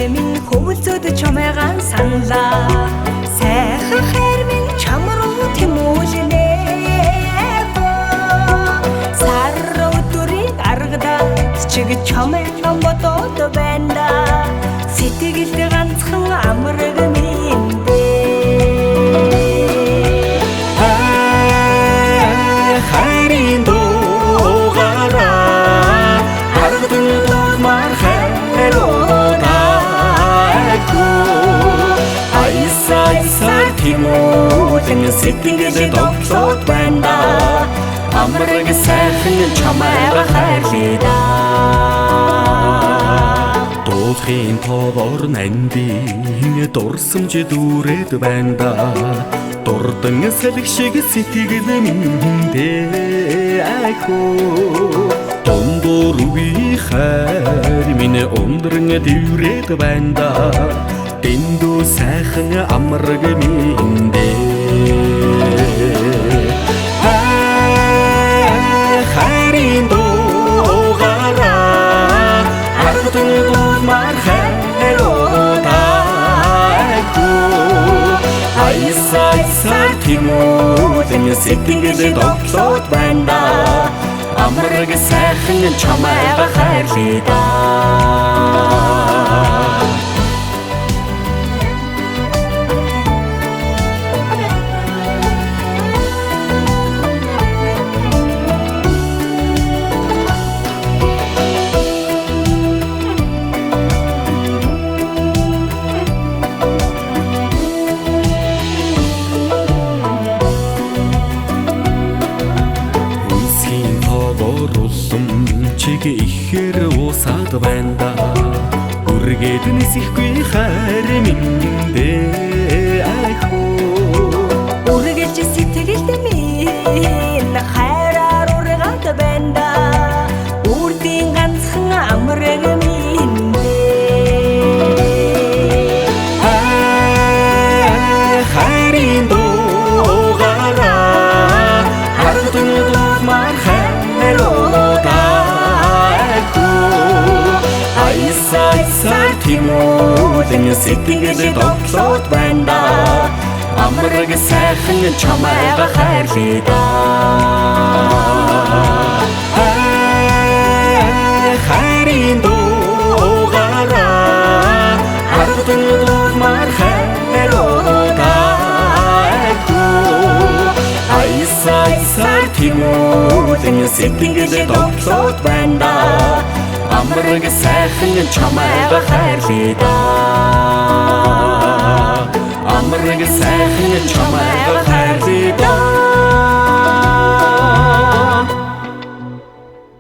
минь хөвөлцөд чамайгаан саналаа. Сайхан хайр минь чам руу тэмүүлнэ. Сар өдрийг аргадаад чиг чамайгаан бодоод байна. Сэтгэлд ганцхан амраг минь сэтгэлд тоглоод байна. Амраг сайхан чамайга хайрлаа. Дуулахын тоогоор нандин дурсамж дүүрээд байна. Дурдан сэлэг шиг сэтгэл миндээ айхoo. Дундуур үгүй хайр минь өндрөн дүүрээд байна. Дэндүү сайхан амраг миндээ хайрын дуугараа аргатан дуусмаар хайруудаагүй айсаар тэмүүлэн сэтгэлд тоглоод байна. Амраг сайхан чамайга хайрлаа. Чиг ихэр уусаад байна. Үргээд нисэхгүй хайр миндээ айхoo. Үргэлж сэтгэлд минь хайраар ургаад байна. Үрдийн ганцхан амраг миндээ хайрын дуугараа аргатан дуусмаар айсаар тэмүүлэн сэтгэлд тоглоод байна. Амраг сайхан чамайга хайрлаа. Хайрын дуугараа аргатан дуусмаар хайруудаагүй айсаар тэмүүлэн сэтгэлд тоглоод байна. Амраг сайхан чамайга хайрлаа. Амраг сайхан чамайга хайрлаа.